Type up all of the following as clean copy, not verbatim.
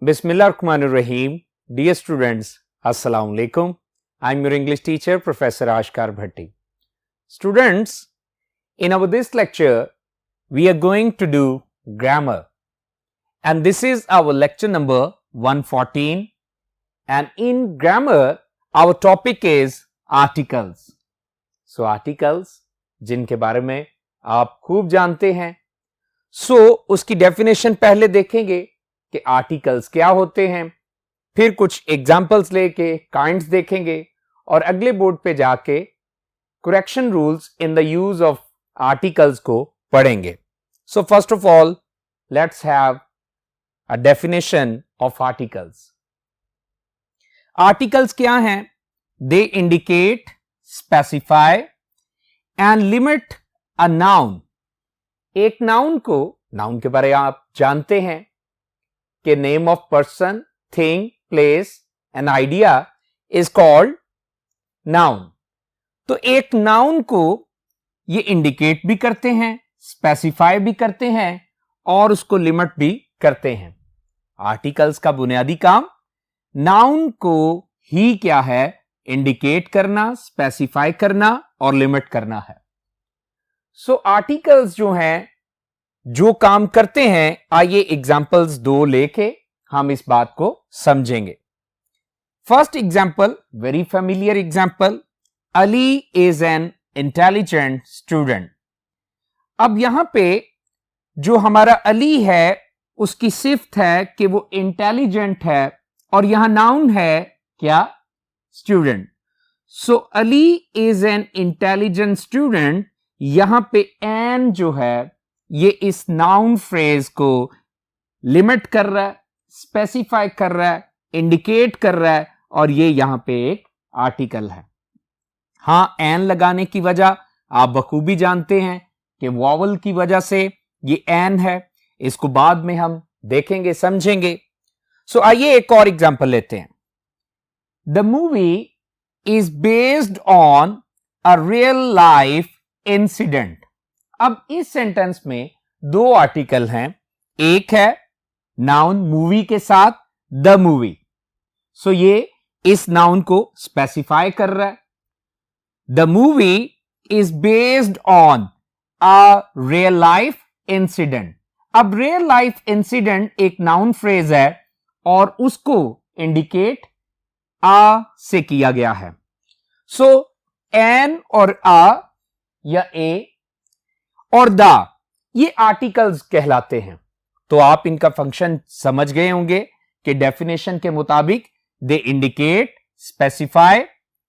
Bismillahirrahmanirrahim. Dear students, Assalamu alaikum. I am your English teacher, Professor Ashkar Bhatti. Students, in this lecture, we are going to do grammar. And this is our lecture number 114. And in grammar, our topic is articles. So, articles, जिनके बारे में आप खूब जानते हैं. So, उसकी definition पहले देखेंगे कि आर्टिकल्स क्या होते हैं, फिर कुछ एग्जाम्पल्स लेके काइंड्स देखेंगे और अगले बोर्ड पे जाके correction rules in the use of articles को पढ़ेंगे. So first of all let's have a definition of articles. Articles क्या हैं? दे indicate, specify and limit a noun. एक नाउन के बारे में आप जानते हैं कि name of person, thing, place and idea is called noun. तो एक नाउन को ये इंडिकेट भी करते हैं, स्पेसिफाई भी करते हैं और उसको लिमिट भी करते हैं. आर्टिकल्स का बुनियादी काम नाउन को ही क्या है? इंडिकेट करना, स्पेसिफाई करना और लिमिट करना है. सो आर्टिकल्स जो हैं, जो काम करते हैं, आइए एग्जाम्पल्स दो लेके हम इस बात को समझेंगे. First example, very familiar example, Ali is an intelligent student. अब यहां पे जो हमारा अली है उसकी सिफ्त है कि वो इंटेलिजेंट है और यहां नाउन है क्या? Student. So Ali is an intelligent student. यहां पे एन जो है ये इस नाउन फ्रेज को लिमिट कर रहा है, स्पेसिफाई कर रहा है, इंडिकेट कर रहा है और ये यहां पे एक आर्टिकल है. हां, एन लगाने की वजह आप बखूबी जानते हैं कि वॉवल की वजह से ये एन है. इसको बाद में हम देखेंगे, समझेंगे. सो आइए एक और एग्जांपल लेते हैं. The movie is based on a real life incident. अब इस सेंटेंस में दो आर्टिकल हैं. एक है नाउन मूवी के साथ द मूवी. सो ये इस नाउन को स्पेसिफाई कर रहा है. The movie is based on a real life incident. अब रियल लाइफ इंसिडेंट एक नाउन फ्रेज है और उसको इंडिकेट आ से किया गया है. सो एन और आ या ए और द ये आर्टिकल्स कहलाते हैं. तो आप इनका फंक्शन समझ गए होंगे कि डेफिनेशन के मुताबिक they indicate, specify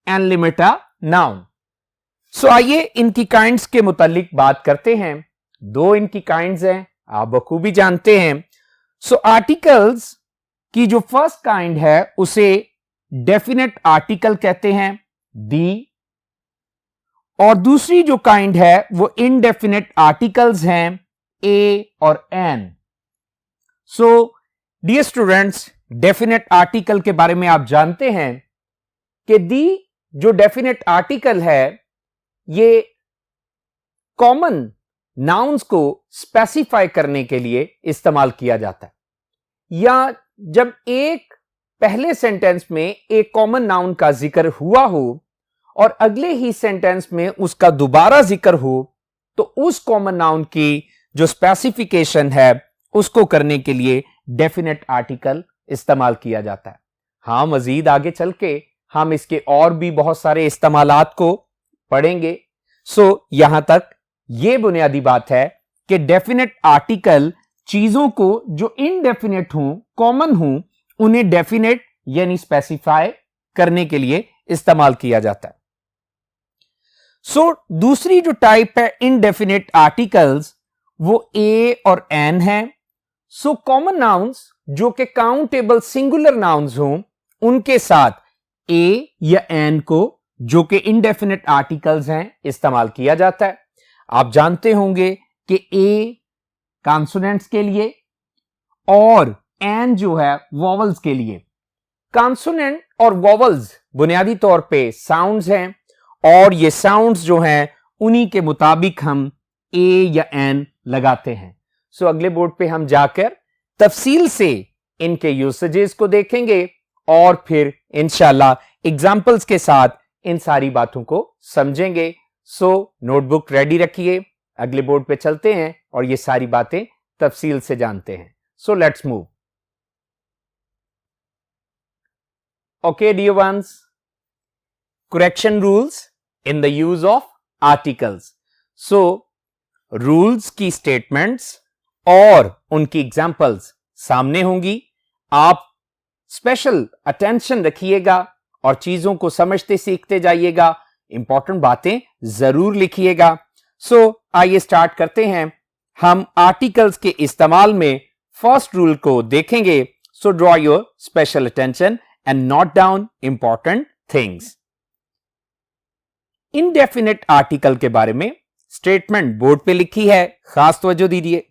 and limit a noun. So आइए इनकी काइंड्स के मुतालिक बात करते हैं. दो इनकी काइंड्स हैं, आप बखूबी जानते हैं. सो आर्टिकल्स की जो फर्स्ट काइंड है उसे डेफिनेट आर्टिकल कहते हैं, दी. और दूसरी जो काइंड है वो इनडेफिनेट आर्टिकल्स हैं, ए और an. So dear students, definite article के बारे में आप जानते हैं कि दी जो डेफिनेट आर्टिकल है ये कॉमन नाउन्स को स्पेसिफाई करने के लिए इस्तेमाल किया जाता है. या जब एक पहले सेंटेंस में एक कॉमन नाउन का जिक्र हुआ हो और अगले ही सेंटेंस में उसका दोबारा जिक्र हो तो उस कॉमन नाउन की जो स्पेसिफिकेशन है उसको करने के लिए डेफिनेट आर्टिकल इस्तेमाल किया जाता है. हां, मजीद आगे चल के हम इसके और भी बहुत सारे इस्तेमालात को पढ़ेंगे. सो यहां तक ये बुनियादी बात है कि डेफिनेट आर्टिकल चीजों को जो इनडेफिनेट हों, कॉमन हों, उन्हें डेफिनेट यानी स्पेसिफाई करने के लिए इस्तेमाल किया जाता है. सो दूसरी जो टाइप है इनडेफिनेट आर्टिकल्स वो ए और एन है. सो कॉमन नाउन्स जो कि काउंटेबल सिंगुलर नाउन्स हों उनके साथ ए या एन को जो कि इनडेफिनेट आर्टिकल्स हैं इस्तेमाल किया जाता है. आप जानते होंगे कि ए कॉन्सोनेंट्स के लिए और एन जो है वॉवल्स के लिए. कॉन्सोनेंट और वॉवल्स बुनियादी तौर पे साउंड्स हैं और ये साउंड्स जो हैं उन्हीं के मुताबिक हम ए या एन लगाते हैं. सो अगले बोर्ड पे हम जाकर तफसील से इनके यूसेजेस को देखेंगे और फिर इंशाल्लाह एग्जाम्पल्स के साथ इन सारी बातों को समझेंगे। सो नोटबुक रेडी रखिए, अगले बोर्ड पे चलते हैं और ये सारी बातें तफसील से जानते हैं। So let's move. Okay dear ones, correction rules in the use of articles. So rules की स्टेटमेंट्स और उनकी एग्जाम्पल्स सामने होंगी। आप स्पेशल अटेंशन रखिएगा और चीजों को समझते सीखते जाइएगा, इंपॉर्टेंट बातें जरूर लिखिएगा। सो आइए स्टार्ट करते हैं। हम आर्टिकल्स के इस्तेमाल में फर्स्ट रूल को देखेंगे। So draw your special attention and note down important things. Indefinite article के बारे में स्टेटमेंट बोर्ड पे लिखी है, खास तवज्जो दीजिए।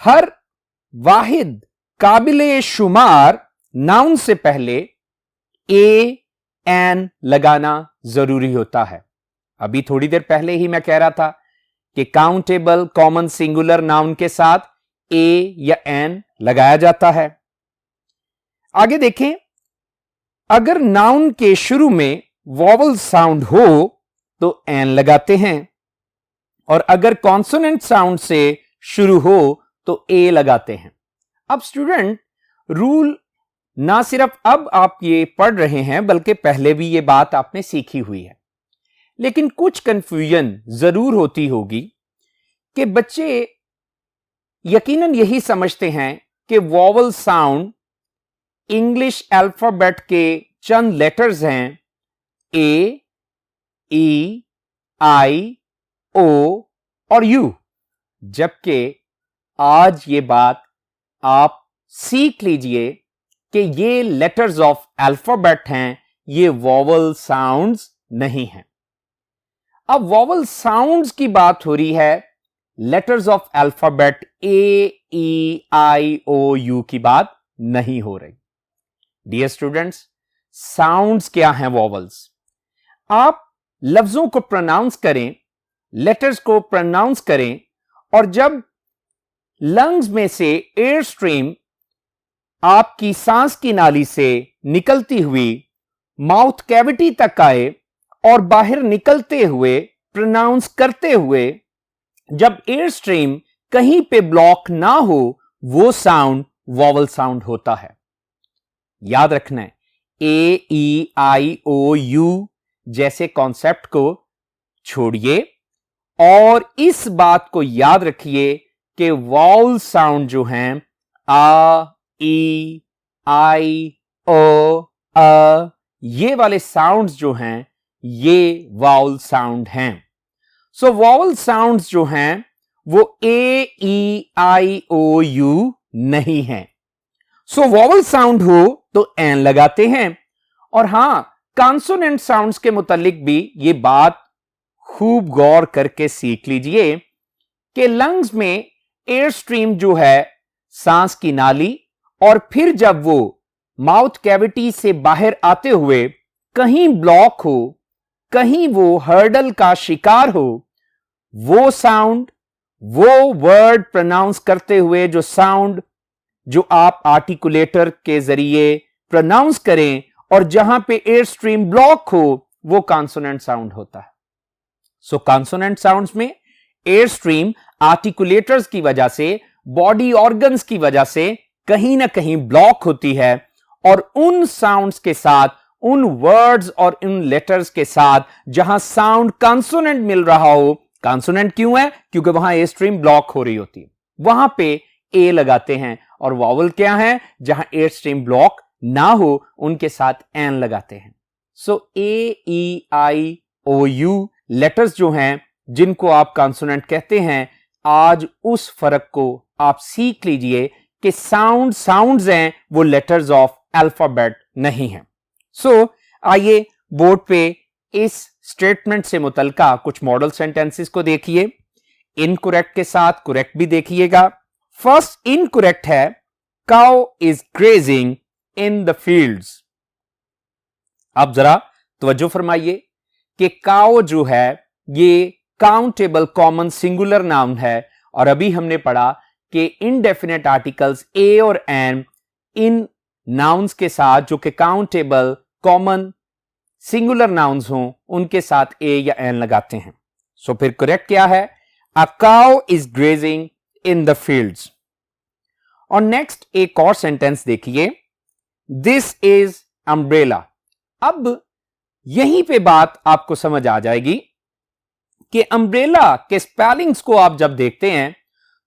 हर वाहिद काबिले शुमार नाउन से पहले ए एन लगाना जरूरी होता है। अभी थोड़ी देर पहले ही मैं कह रहा था कि काउंटेबल कॉमन सिंगुलर नाउन के साथ ए या एन लगाया जाता है। आगे देखें, अगर नाउन के शुरू में वॉवल साउंड हो तो एन लगाते हैं और अगर कॉन्सोनेंट साउंड से शुरू हो तो ए लगाते हैं। अब स्टूडेंट, रूल ना सिर्फ अब आप ये पढ़ रहे हैं बल्कि पहले भी ये बात आपने सीखी हुई है, लेकिन कुछ कंफ्यूजन जरूर होती होगी कि बच्चे यकीनन यही समझते हैं कि वॉवल साउंड इंग्लिश अल्फाबेट के चंद लेटर्स हैं, ए, ई, आई, ओ और यू, जबकि आज ये बात आप सीख लीजिए कि ये लेटर्स ऑफ अल्फाबेट हैं, ये वॉवल साउंड्स नहीं हैं। अब वॉवल साउंड्स की बात हो रही है, letters of alphabet A, E, I, O, U की बात नहीं हो रही। डियर स्टूडेंट्स, साउंड्स क्या हैं? वॉवल्स। आप लफ्जों को प्रोनाउंस करें, लेटर्स को प्रोनाउंस करें और जब लंग्स में से एयर स्ट्रीम आपकी सांस की नाली से निकलती हुई माउथ कैविटी तक आए और बाहर निकलते हुए प्रोनाउंस करते हुए जब एयर स्ट्रीम कहीं पे ब्लॉक ना हो, वो साउंड वॉवल साउंड होता है। याद रखना है, ए, ई, आई, ओ, यू जैसे कॉन्सेप्ट को छोड़िए और इस बात को याद रखिए कि वॉवल साउंड जो हैं आ, ई, आई, ओ, अ, ये वाले साउंड्स जो हैं ये वॉवल साउंड हैं। सो वॉवल साउंड्स जो हैं वो ए, ई, आई, ओ, यू नहीं हैं। सो वॉवल साउंड हो तो एन लगाते हैं। और हां, कॉन्सोनेंट साउंड्स के मुतालिक भी ये बात खूब गौर करके सीख लीजिए कि लंग्स में एयर स्ट्रीम जो है, सांस की नाली, और फिर जब वो माउथ कैविटी से बाहर आते हुए कहीं ब्लॉक हो, कहीं वो हर्डल का शिकार हो, वो साउंड, वो वर्ड प्रोनाउंस करते हुए जो साउंड जो आप आर्टिकुलेटर के जरिए प्रोनाउंस करें और जहां पे एयर स्ट्रीम ब्लॉक हो, वो कॉन्सोनेंट साउंड होता है। सो कॉन्सोनेंट साउंड्स में एयर स्ट्रीम आर्टिकुलेटर्स की वजह से, बॉडी ऑर्गन्स की वजह से कहीं ना कहीं ब्लॉक होती है और उन साउंड्स के साथ, उन वर्ड्स और उन लेटर्स के साथ जहां साउंड कॉन्सोनेंट मिल रहा हो, कॉन्सोनेंट क्यों है? क्योंकि वहां एयर स्ट्रीम ब्लॉक हो रही होती है, वहां पे ए लगाते हैं। और वॉवल क्या है? जहां एयर स्ट्रीम ब्लॉक ना हो उनके साथ एन लगाते हैं। सो ए, E, I, O, you letters जो हैं जिनको आप कॉन्सोनेंट कहते हैं, आज उस फर्क को आप सीख लीजिए कि साउंड्स हैं, वो लेटर्स ऑफ अल्फाबेट नहीं हैं। सो आइए बोर्ड पे इस स्टेटमेंट से मुतल्लिका कुछ मॉडल सेंटेंसेस को देखिए। इनकरेक्ट के साथ करेक्ट भी देखिएगा। फर्स्ट इनकरेक्ट है, cow is grazing in the fields. अब जरा तवज्जो फरमाइए कि काउ जो है ये काउंटेबल कॉमन सिंगुलर नाउन है और अभी हमने पढ़ा कि इनडेफिनेट आर्टिकल्स ए और एन इन नाउन्स के साथ जो कि काउंटेबल कॉमन सिंगुलर नाउन्स हों उनके साथ ए या एन लगाते हैं। सो फिर करेक्ट क्या है? A cow is grazing in the fields. और नेक्स्ट एक और सेंटेंस देखिए, दिस इज अम्ब्रेला। अब यहीं पे बात आपको समझ आ जाएगी कि अम्ब्रेला के स्पेलिंग्स को आप जब देखते हैं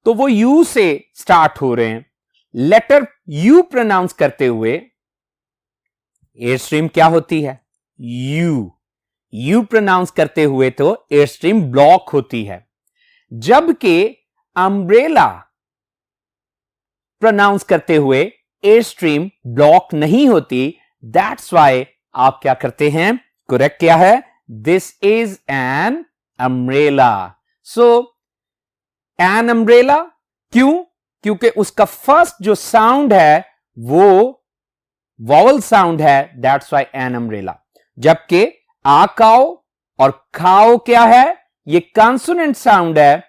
तो वो यू से स्टार्ट हो रहे हैं। लेटर यू प्रोनाउंस करते हुए एयर स्ट्रीम क्या होती है? यू। यू प्रोनाउंस करते हुए तो एयर स्ट्रीम ब्लॉक होती है, जबकि अम्ब्रेला प्रोनाउंस करते हुए एयर स्ट्रीम ब्लॉक नहीं होती। दैट्स वाई आप क्या करते हैं? करेक्ट क्या है? This is an umbrella. So an umbrella क्यों? क्योंकि उसका फर्स्ट जो साउंड है वो वॉवल साउंड है। That's why an umbrella. जबकि आ काओ और खाओ क्या है? ये कॉन्सोनेंट साउंड है,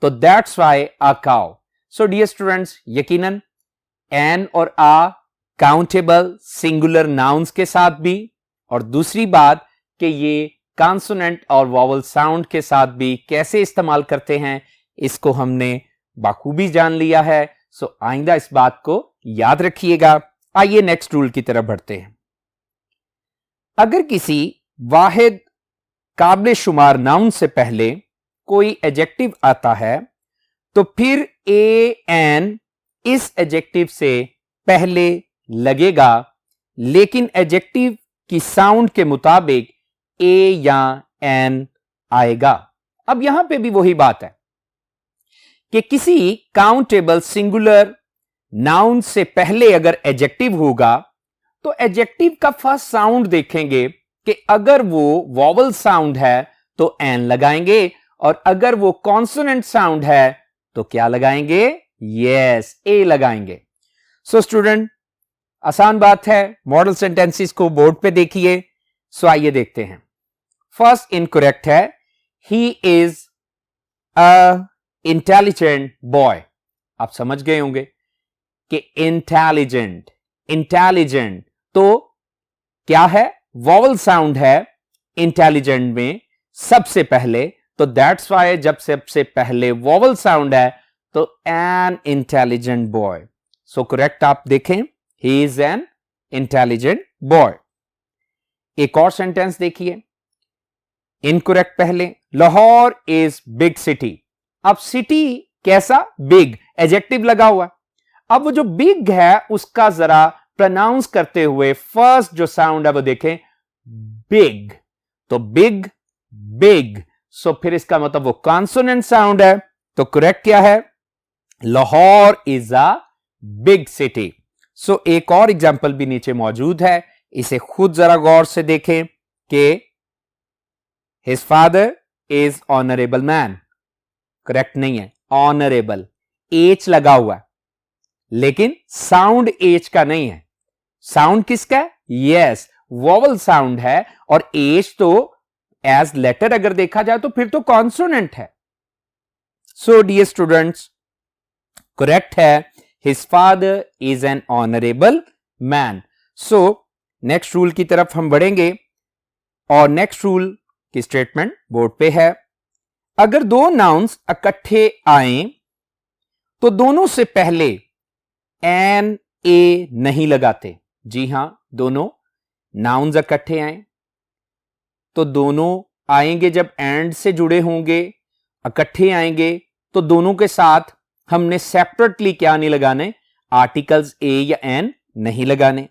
तो that's why a cow. So dear students, यकीनन एन और आ काउंटेबल सिंगुलर नाउन्स के साथ भी, और दूसरी बात कि ये कॉन्सोनेंट और वॉवल साउंड के साथ भी कैसे इस्तेमाल करते हैं, इसको हमने बाखूबी जान लिया है। सो आइंदा इस बात को याद रखिएगा। आइए नेक्स्ट रूल की तरफ बढ़ते हैं। अगर किसी वाहिद काबिल शुमार नाउन से पहले कोई एडजेक्टिव आता है तो फिर ए एन इस एडजेक्टिव से पहले लगेगा, लेकिन एडजेक्टिव की साउंड के मुताबिक ए या एन आएगा। अब यहां पे भी वही बात है कि किसी काउंटेबल सिंगुलर नाउन से पहले अगर एडजेक्टिव होगा तो एडजेक्टिव का फर्स्ट साउंड देखेंगे कि अगर वो वॉवल साउंड है तो एन लगाएंगे, और अगर वो कॉन्सोनेंट साउंड है तो क्या लगाएंगे? यस, ए लगाएंगे। सो स्टूडेंट, आसान बात है। मॉडल सेंटेंसेस को बोर्ड पे देखिए। सो आइए देखते हैं। फर्स्ट इनकरेक्ट है, he is a intelligent boy. आप समझ गए होंगे कि इंटेलिजेंट, इंटेलिजेंट तो क्या है? वॉवल साउंड है इंटेलिजेंट में सबसे पहले, तो दैट्स वाई जब सबसे पहले वॉवल साउंड है तो an intelligent boy. So correct आप देखें, he is an intelligent boy. एक और सेंटेंस देखिए, इनकरेक्ट पहले, लाहौर इज बिग सिटी। अब सिटी कैसा? बिग, एडजेक्टिव लगा हुआ। अब वो जो बिग है उसका जरा प्रोनाउंस करते हुए फर्स्ट जो साउंड है वो देखें, बिग। तो बिग, बिग। सो फिर इसका मतलब वो कॉन्सोनेंट साउंड है, तो करेक्ट क्या है? Lahore is a big city. So एक और एग्जाम्पल भी नीचे मौजूद है, इसे खुद जरा गौर से देखें कि his father is honourable man. Correct नहीं है, ऑनरेबल, एच लगा हुआ है, लेकिन साउंड एच का नहीं है। साउंड किसका है? यस, वॉवल साउंड है, और एच तो एज लेटर अगर देखा जाए तो फिर तो कॉन्सोनेंट है। सो डियर स्टूडेंट्स, करेक्ट है, his father is an honourable man. So next rule की तरफ हम बढ़ेंगे, और नेक्स्ट रूल की स्टेटमेंट बोर्ड पे है। अगर दो नाउन्स इकट्ठे आए तो दोनों से पहले एन ए नहीं लगाते। जी हां, दोनों नाउन्स इकट्ठे आए तो दोनों आएंगे जब एंड से जुड़े होंगे, इकट्ठे आएंगे तो दोनों के साथ हमने सेपरेटली क्या नहीं लगाने? आर्टिकल्स ए या एन नहीं लगाने,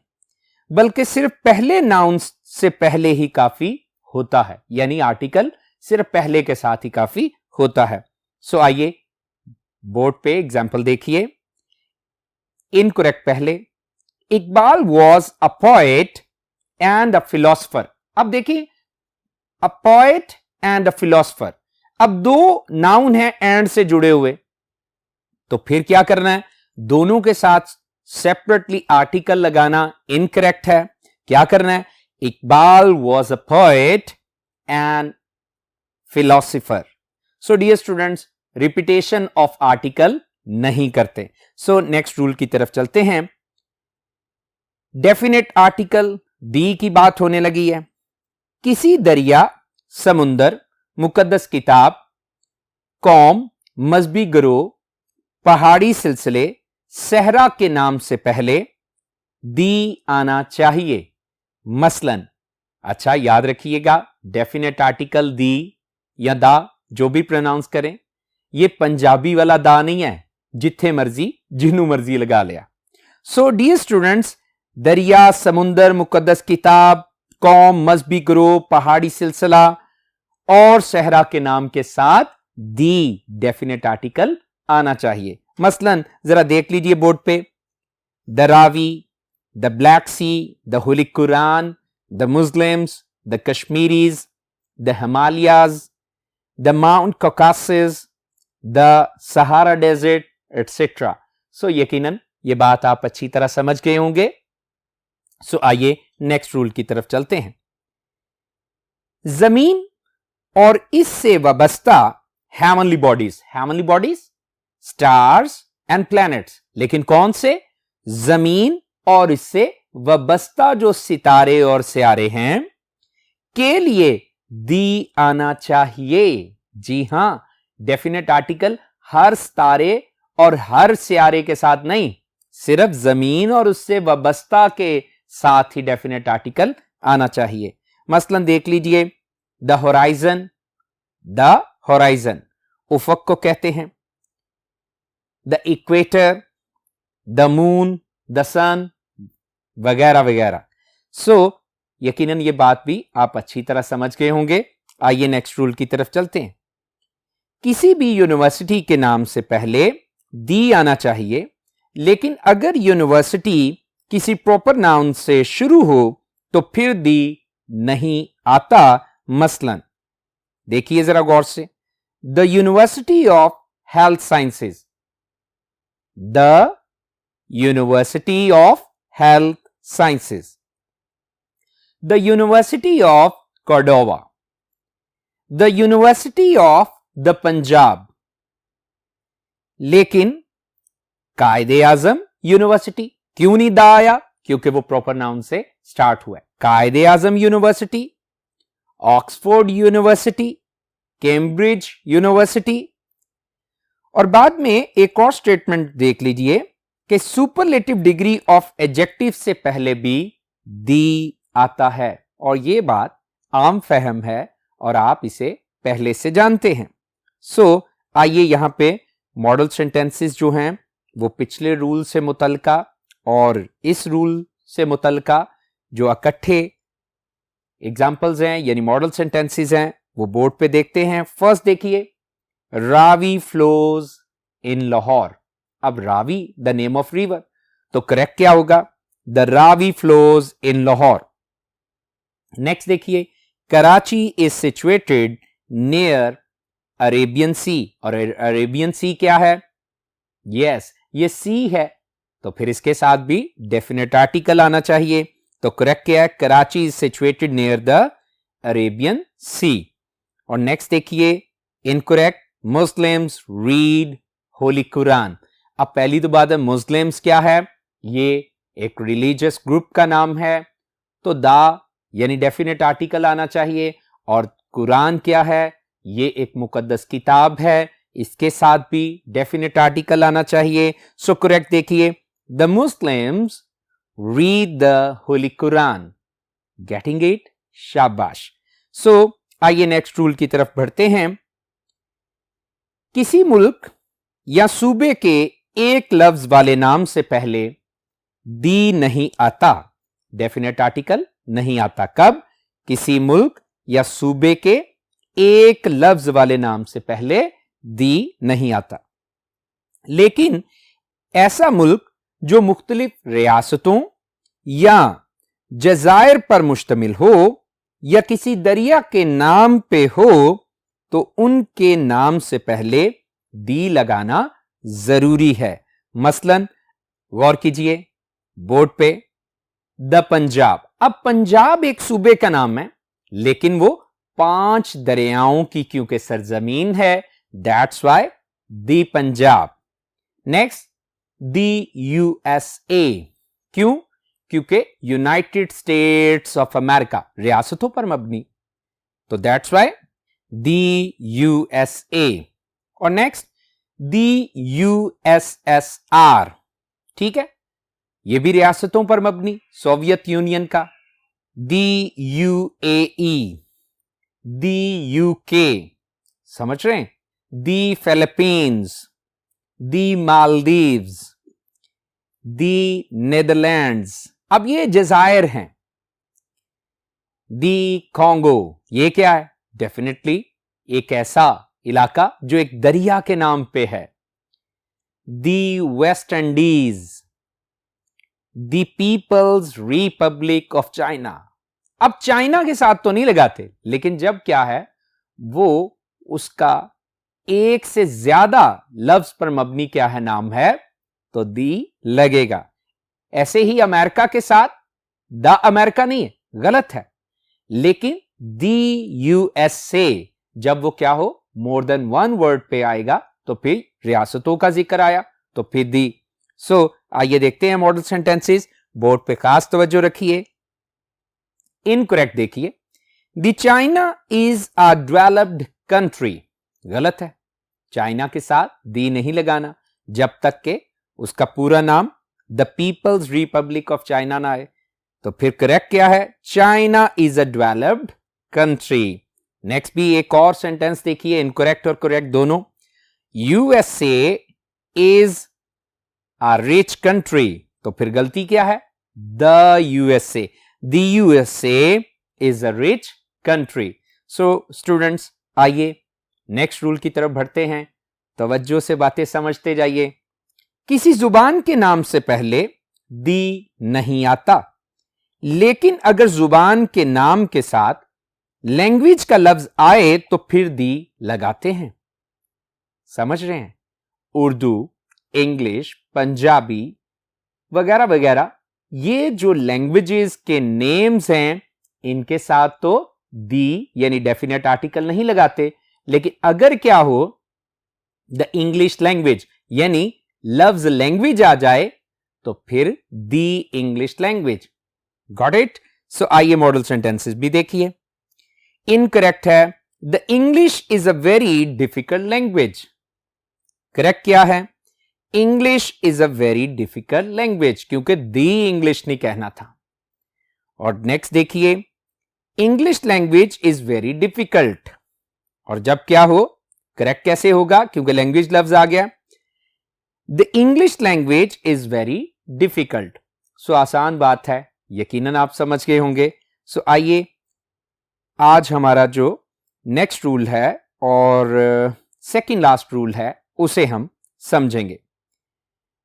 बल्कि सिर्फ पहले नाउन्स से पहले ही काफी होता है, यानी आर्टिकल सिर्फ पहले के साथ ही काफी होता है। सो आइए बोर्ड पे एग्जाम्पल देखिए। इनकरेक्ट पहले, Iqbal was a poet and a philosopher. अब देखिए, अ पोएट एंड अ फिलोसफर, अब दो नाउन है एंड से जुड़े हुए, तो फिर क्या करना है? दोनों के साथ सेपरेटली आर्टिकल लगाना इनकरेक्ट है। क्या करना है? Iqbal was a poet and philosopher. So dear students, repetition of article नहीं करते। सो नेक्स्ट रूल की तरफ चलते हैं। डेफिनेट आर्टिकल दी की बात होने लगी है। किसी दरिया, समुंदर, मुकद्दस किताब, कौम, मजहबी गिरोह, पहाड़ी सिलसिले, सहरा के नाम से पहले दी आना चाहिए। मसलन, अच्छा याद रखिएगा, डेफिनेट आर्टिकल दी या दा जो भी प्रोनाउंस करें, ये पंजाबी वाला दा नहीं है जिथे मर्जी जिन्नू मर्जी लगा लिया। सो डियर स्टूडेंट्स, दरिया, समुंदर, मुकद्दस किताब, कौम, मजहबी गिरोह, पहाड़ी सिलसिला और सहरा के नाम के साथ दी डेफिनेट आर्टिकल आना चाहिए। मसलन जरा देख लीजिए बोर्ड पे, the Ravi, the Black Sea, the Holy Quran, the Muslims, the Kashmiris, the Himalayas, the Mount Caucasus, the Sahara desert etcetera. So यकीनन ये बात आप अच्छी तरह समझ गए होंगे। सो आइए नेक्स्ट रूल की तरफ चलते हैं। जमीन और इससे वाबस्ता heavenly bodies, stars and planets, लेकिन कौन से? जमीन और इससे वाबस्ता जो सितारे और सियारे हैं के लिए दी आना चाहिए। जी हां, डेफिनेट आर्टिकल हर सितारे और हर सियारे के साथ नहीं, सिर्फ जमीन और उससे वाबस्ता के साथ ही डेफिनेट आर्टिकल आना चाहिए। मसलन देख लीजिए, द होराइजन उफक को कहते हैं, the equator, the moon, the sun वगैरह वगैरह। सो यकीनन ये बात भी आप अच्छी तरह समझ गए होंगे। आइए नेक्स्ट रूल की तरफ चलते हैं। किसी भी यूनिवर्सिटी के नाम से पहले दी आना चाहिए, लेकिन अगर यूनिवर्सिटी किसी प्रॉपर नाउन से शुरू हो तो फिर दी नहीं आता। मसलन देखिए जरा गौर से, the university of health sciences, the university of health sciences, the university of Cordova, the university of the Punjab. लेकिन कायदे आजम यूनिवर्सिटी क्यों नहीं दा आया? क्योंकि वो प्रॉपर नाउन से स्टार्ट हुआ है। Quaid-e Azam university, Oxford university, Cambridge university. और बाद में एक और स्टेटमेंट देख लीजिए कि सुपरलेटिव डिग्री ऑफ एडजेक्टिव से पहले भी दी आता है, और यह बात आम फहम है और आप इसे पहले से जानते हैं। सो आइए यहां पे मॉडल सेंटेंसेस जो हैं वो पिछले रूल से मुतलका और इस रूल से मुतलका जो इकट्ठे एग्जाम्पल्स हैं यानी मॉडल सेंटेंसेस हैं वो बोर्ड पे देखते हैं। फर्स्ट देखिए, रावी फ्लोज इन लाहौर। अब Ravi the name of river, तो करेक्ट क्या होगा? The Ravi flows in Lahore. Next देखिए, Karachi is situated near Arabian sea. और अरेबियन सी क्या है? यस, ये सी है, तो फिर इसके साथ भी डेफिनेट आर्टिकल आना चाहिए। तो करेक्ट क्या है? Karachi is situated near the Arabian sea. और नेक्स्ट देखिए, incorrect, Muslims read holy Quran. अब पहली तो बात है, मुस्लिम्स क्या है? ये एक रिलीजियस ग्रुप का नाम है, तो दा यानी डेफिनेट आर्टिकल आना चाहिए। और कुरान क्या है? ये एक मुकद्दस किताब है, इसके साथ भी डेफिनेट आर्टिकल आना चाहिए। सो करेक्ट देखिए, the Muslims read the Holy Quran. Getting it? शाबाश। सो आइए नेक्स्ट रूल की तरफ बढ़ते हैं। किसी मुल्क या सूबे के एक लफ्ज वाले नाम से पहले दी नहीं आता, डेफिनेट आर्टिकल नहीं आता। कब? किसी मुल्क या सूबे के एक लफ्ज वाले नाम से पहले दी नहीं आता। लेकिन ऐसा मुल्क जो मुख्तलिफ रियासतों या जजायर पर मुश्तमिल हो या किसी दरिया के नाम पे हो तो उनके नाम से पहले दी लगाना जरूरी है। मसलन गौर कीजिए बोर्ड पे, द पंजाब। अब पंजाब एक सूबे का नाम है, लेकिन वो 5 दरियाओं की क्योंकि सरजमीन है, that's why the Punjab. Next the USA, क्यों? क्योंकि यूनाइटेड स्टेट्स ऑफ अमेरिका रियासतों पर मबनी, तो दैट्स वाई दी यूएसए। और नेक्स्ट दी यूएसएसआर, ठीक है, यह भी रियासतों पर मबनी, सोवियत यूनियन का। दी यूएई, दी यूके, समझ रहे हैं, दी फिलीपींस, दी मालदीव्स, दी नेदरलैंड्स। अब ये जजायर हैं। दी कॉन्गो, ये क्या है? डेफिनेटली एक ऐसा इलाका जो एक दरिया के नाम पे है। The West Indies, the People's Republic of China. अब चाइना के साथ तो नहीं लगाते, लेकिन जब क्या है वो उसका एक से ज्यादा लफ्ज पर मबनी क्या है, नाम है, तो दी लगेगा। ऐसे ही अमेरिका के साथ द अमेरिका नहीं है, गलत है, लेकिन दी यूएसए जब वो क्या हो, मोर देन वन वर्ड पे आएगा तो फिर रियासतों का जिक्र आया तो फिर दी। सो आइए देखते हैं मॉडल सेंटेंसेस, बोर्ड पे खास तवज्जो रखिए। इनकरेक्ट देखिए, the China is a developed country, गलत है, चाइना के साथ दी नहीं लगाना जब तक के उसका पूरा नाम the people's Republic of China ना आए। तो फिर करेक्ट क्या है, China is a developed country. Next भी एक और सेंटेंस देखिए, इनकरेक्ट और करेक्ट दोनों। USA is a rich country, तो फिर गलती क्या है, the USA, the USA is a rich country. So students आइए नेक्स्ट रूल की तरफ बढ़ते हैं, तवज्जो से बातें समझते जाइए। किसी जुबान के नाम से पहले दी नहीं आता, लेकिन अगर जुबान के नाम के साथ लैंग्वेज का लफ्ज आए तो फिर दी लगाते हैं। समझ रहे हैं? उर्दू, इंग्लिश, पंजाबी वगैरह वगैरह, ये जो लैंग्वेजेस के नेम्स हैं इनके साथ तो दी यानी डेफिनेट आर्टिकल नहीं लगाते, लेकिन अगर क्या हो द इंग्लिश लैंग्वेज यानी लफ्ज लैंग्वेज आ जाए तो फिर the English language. Got it? So आइए मॉडल सेंटेंसेस भी देखिए। इनकरेक्ट है, the English is a very difficult language. Correct क्या है, English is a very difficult language, क्योंकि दी इंग्लिश नहीं कहना था। और नेक्स्ट देखिए, English language is very difficult, और जब क्या हो, करेक्ट कैसे होगा, क्योंकि लैंग्वेज लफ्ज आ गया। The English language is very difficult. So आसान बात है, यकीनन आप समझ गए होंगे। सो आइए आज हमारा जो नेक्स्ट रूल है और सेकंड लास्ट रूल है उसे हम समझेंगे।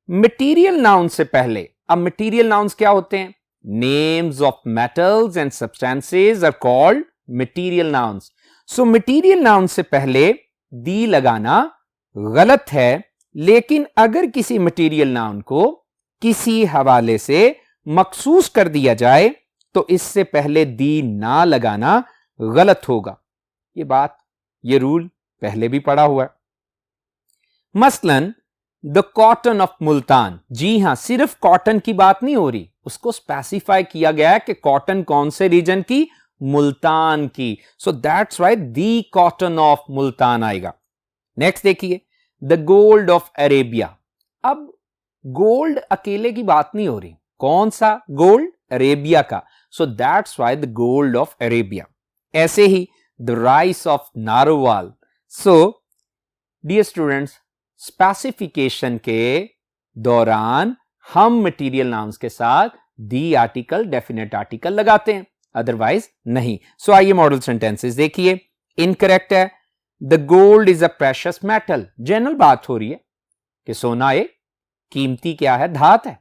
मटेरियल नाउन से पहले, अब मटेरियल नाउन्स क्या होते हैं, names of metals and substances are called material nouns. So material noun से पहले दी लगाना गलत है, लेकिन अगर किसी मटेरियल नाउन को किसी हवाले से मखसूस कर दिया जाए तो इससे पहले दी ना लगाना गलत होगा। ये रूल पहले भी पढ़ा हुआ है। मसलन द कॉटन ऑफ मुल्तान, जी हां, सिर्फ कॉटन की बात नहीं हो रही, उसको स्पेसिफाई किया गया है कि कॉटन कौन से रीजन की, मुल्तान की। सो that's Y the cotton of Multan आएगा। नेक्स्ट देखिए, द गोल्ड ऑफ अरेबिया। अब गोल्ड अकेले की बात नहीं हो रही, कौन सा गोल्ड, अरेबिया का। So that's why the gold of Arabia. ऐसे ही the rice of Narowal. So dear students, specification के दौरान हम मटेरियल नाउन्स के साथ दी आर्टिकल, डेफिनेट आर्टिकल लगाते हैं, अदरवाइज नहीं। सो आइए मॉडल सेंटेंसेस देखिए। इनकरेक्ट है, the gold is a precious metal. General बात हो रही है कि सोना एक कीमती क्या है, धात है।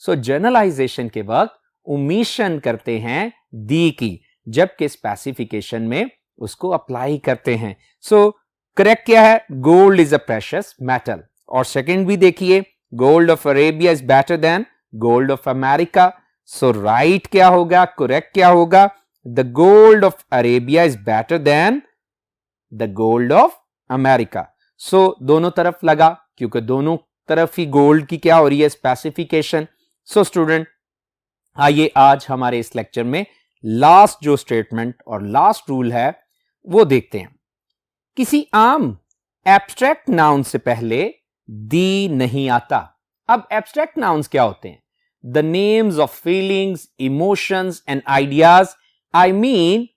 सो जनरलाइजेशन के वक्त ओमिशन करते हैं दी की, जबकि स्पेसिफिकेशन में उसको अप्लाई करते हैं। सो करेक्ट क्या है, gold is a precious metal. और सेकंड भी देखिए, gold of Arabia is better than gold of America. So right क्या होगा, करेक्ट क्या होगा, the gold of Arabia is better than the gold of America. So दोनों तरफ लगा, क्योंकि दोनों तरफ ही गोल्ड की क्या हो रही है, स्पेसिफिकेशन। सो स्टूडेंट, आइए आज हमारे इस लेक्चर में लास्ट जो स्टेटमेंट और लास्ट रूल है वो देखते हैं। किसी आम एब्स्ट्रैक्ट नाउन से पहले दी नहीं आता। अब एब्स्ट्रैक्ट नाउन्स क्या होते हैं? The names of feelings, emotions and ideas. I mean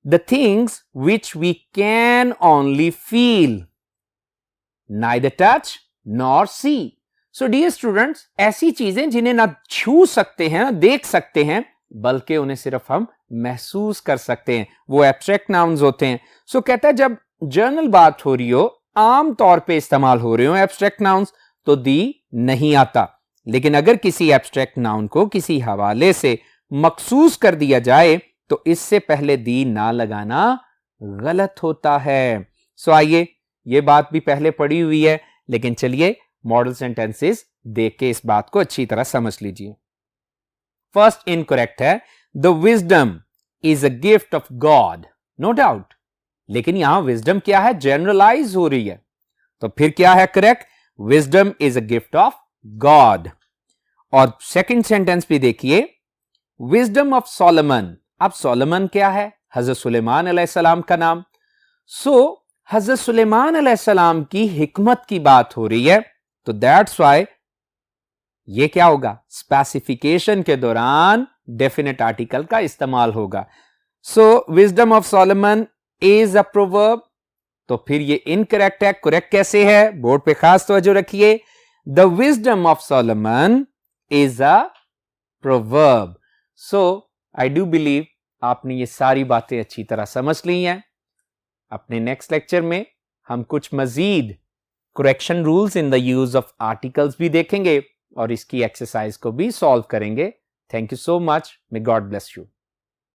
the things which we can only feel, neither touch nor see. So dear students, ऐसी चीजें जिन्हें ना छू सकते हैं ना देख सकते हैं, बल्कि उन्हें सिर्फ हम महसूस कर सकते हैं, वो एब्स्ट्रैक्ट नाउन्स होते हैं। सो कहता है जब जनरल बात हो रही हो, आम तौर पे इस्तेमाल हो रहे हो एब्स्ट्रैक्ट नाउन्स, तो दी नहीं आता। लेकिन अगर किसी एब्स्ट्रैक्ट नाउन को किसी हवाले से मखसूस कर दिया जाए तो इससे पहले दी ना लगाना गलत होता है। सो आइए, ये बात भी पहले पढ़ी हुई है, लेकिन चलिए मॉडल सेंटेंसेस देख के इस बात को अच्छी तरह समझ लीजिए। फर्स्ट इनकरेक्ट है, the wisdom is a gift of God, no doubt. लेकिन यहां विजडम क्या है, जनरलाइज हो रही है, तो फिर क्या है correct? Wisdom is a gift of God. और सेकंड सेंटेंस भी देखिए, विजडम ऑफ सोलोमन। अब सोलोमन क्या है? हजरत सुलेमान अलैहिस्सलाम का नाम। सो हजरत सुलेमान अलैहिस्सलाम की हिकमत की बात हो रही है, तो दैट्स व्हाई ये क्या होगा, स्पेसिफिकेशन के दौरान डेफिनेट आर्टिकल का इस्तेमाल होगा। So wisdom of Solomon is a proverb, तो फिर ये इनकरेक्ट है। करेक्ट कैसे है, बोर्ड पे खास तवज्जो रखिए। The wisdom of Solomon is a proverb. So I do believe आपने ये सारी बातें अच्छी तरह समझ ली हैं। अपने नेक्स्ट लेक्चर में हम कुछ मजीद correction rules in the use of articles भी देखेंगे और इसकी एक्सरसाइज को भी सॉल्व करेंगे। Thank you so much. May God bless you.